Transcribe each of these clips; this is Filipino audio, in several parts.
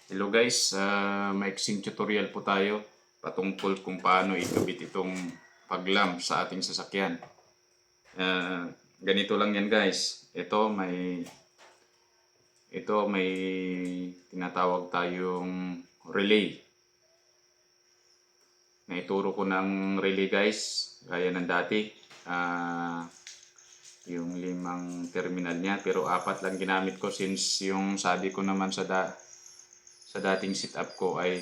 Hello guys, maiksing tutorial po tayo patungkol kung paano ikabit itong paglam sa ating sasakyan. Ganito lang yan guys. Ito may tinatawag tayong relay. Naituro ko ng relay guys, gaya ng dati. Yung 5 terminal niya, pero 4 lang ginamit ko since yung sabi ko naman sa dating setup ko ay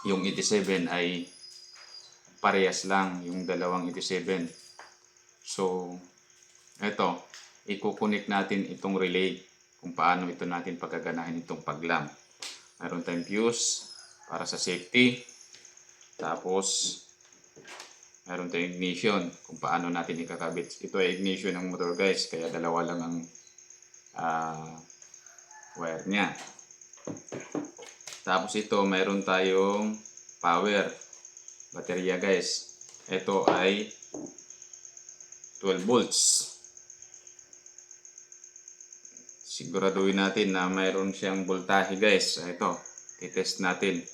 yung 87 ay parehas lang yung dalawang 87. So, eto, i-connect natin itong relay kung paano ito natin pagaganahin itong paglam. Meron tayong fuse para sa safety. Tapos, meron tayong ignition kung paano natin ikakabit. Ito ay ignition ng motor guys, kaya dalawa lang ang wire niya. Tapos ito, mayroon tayong power baterya guys. Ito ay 12 volts. Siguraduhin natin na mayroon siyang voltahe guys. Ito, i-test natin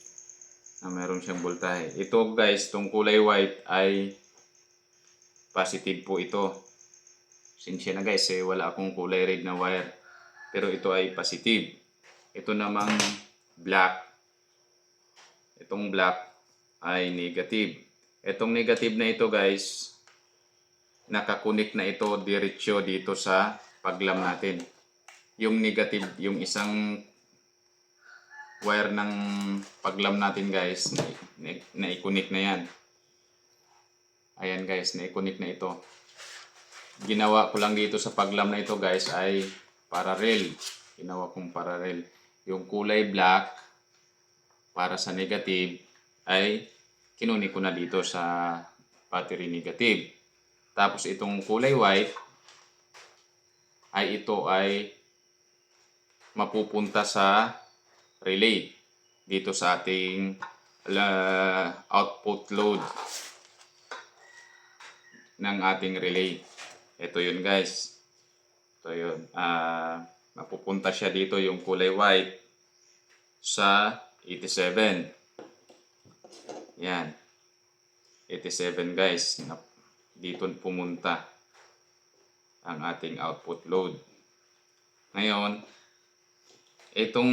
na mayroon siyang voltahe. Ito guys, itong kulay white ay positive po ito. Sinsya na guys, wala akong kulay red na wire. Pero ito ay positive. Ito namang black. Itong black ay negative. Itong negative na ito guys, nakakunik na ito diretsyo dito sa paglam natin. Yung negative, yung isang wire ng paglam natin guys, na-i-connect na yan. Ayan guys, na-i-connect na ito. Ginawa ko lang dito sa paglam na ito guys ay parallel. Ginawa kong parallel. Yung kulay black para sa negative ay kinunik ko na dito sa battery negative. Tapos itong kulay white ay ito ay mapupunta sa relay dito sa ating output load ng ating relay. Ito yun guys. Ito yun. Mapupunta siya dito yung kulay white sa 87. Yan. 87 guys. Dito pumunta ang ating output load. Ngayon, itong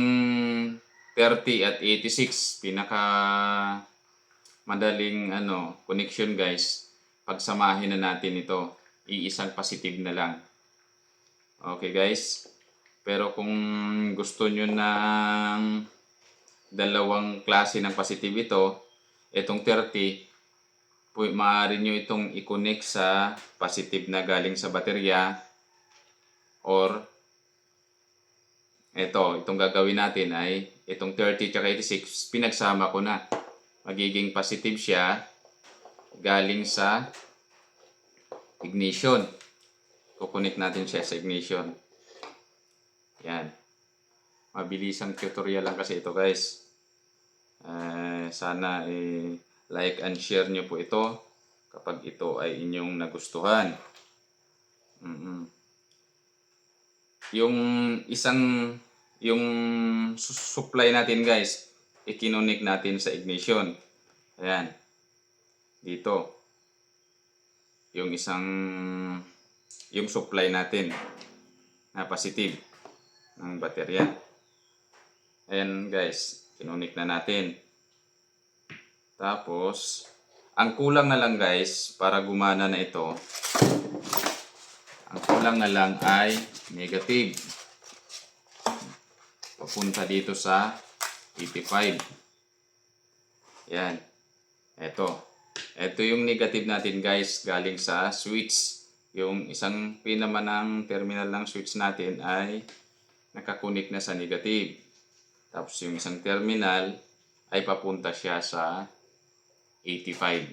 30 at 86, pinaka madaling connection guys. Pagsamahin na natin ito, iisang positive na lang. Okay guys? Pero kung gusto nyo ng dalawang klase ng positive itong 30, maaari nyo itong i-connect sa positive na galing sa baterya, or itong gagawin natin ay itong 30 at 86 pinagsama ko na. Magiging positive siya galing sa ignition. Kukunik natin siya sa ignition. Yan. Mabilisang tutorial lang kasi ito guys. Sana like and share nyo po ito kapag ito ay inyong nagustuhan. Yung supply natin guys, ikinunik natin sa ignition. Ayan. Dito. Yung supply natin na positive ng baterya. Ayan guys, kinunik na natin. Tapos, ang kulang na lang guys, para gumana na ito, ang kulang na lang ay negative. Papunta dito sa 85. Yan. Ito yung negative natin guys, galing sa switch. Yung isang pinamanang terminal ng switch natin ay nakakunik na sa negative. Tapos yung isang terminal ay papunta siya sa 85.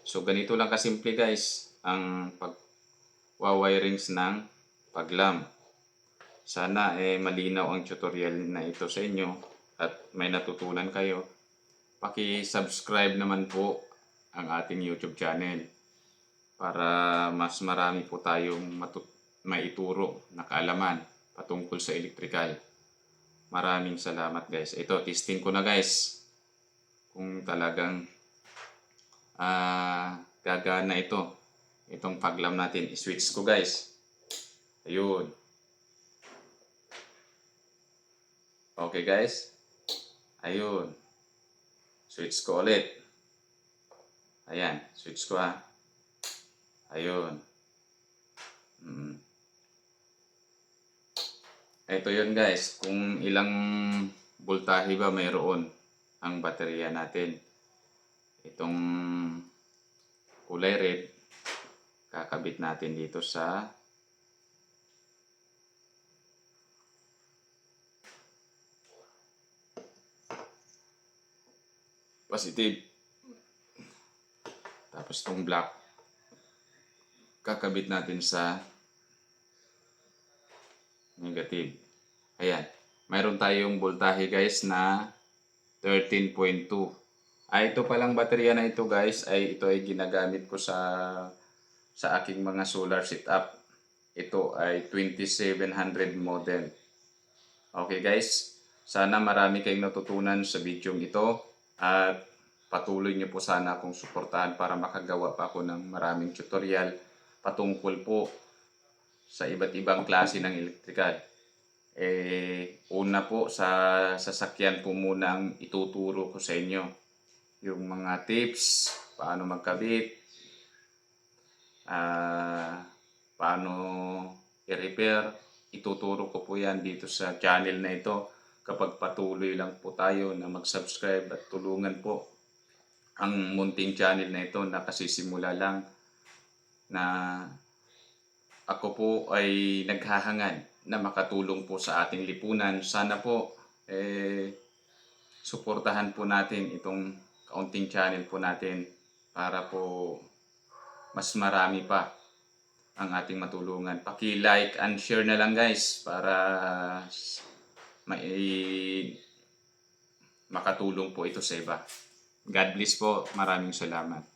So ganito lang kasimple guys ang pag-wirings ng paglam. Sana malinaw ang tutorial na ito sa inyo at may natutunan kayo. Paki-subscribe naman po ang ating YouTube channel para mas marami po tayong maituro na kaalaman patungkol sa electrical. Maraming salamat guys. Ito, testing ko na guys. Kung talagang gagana ito. Itong paglam natin. I-switch ko guys. Ayun. Okay guys. Ayun. Switch ko ulit. Ayan. Switch ko ha. Ayun. Ito yun guys. Kung ilang voltahe ba mayroon ang baterya natin. Itong kulay red. Kakabit natin dito sa positive. Tapos itong black. Kakabit natin sa negative. Ayan. Mayroon tayong voltahe guys na 13.2. Ito palang baterya na ito guys ito ay ginagamit ko sa aking mga solar setup. Ito ay 2700 model. Okay guys, sana marami kayong natutunan sa video ito at patuloy niyo po sana akong suportahan para makagawa pa ako ng maraming tutorial patungkol po sa iba't ibang klase ng electrical. Una po sa sasakyan po muna ang ituturo ko sa inyo. Yung mga tips, paano magkabit, paano i-repair, ituturo ko po yan dito sa channel na ito. Kapag patuloy lang po tayo na mag-subscribe at tulungan po ang munting channel na ito na kasisimula lang na ako po ay naghahangad na makatulong po sa ating lipunan. Sana po suportahan po natin itong kaunting channel po natin para po mas marami pa ang ating matulungan. Paki-like and share na lang guys para makatulong po ito sa iba. God bless po. Maraming salamat.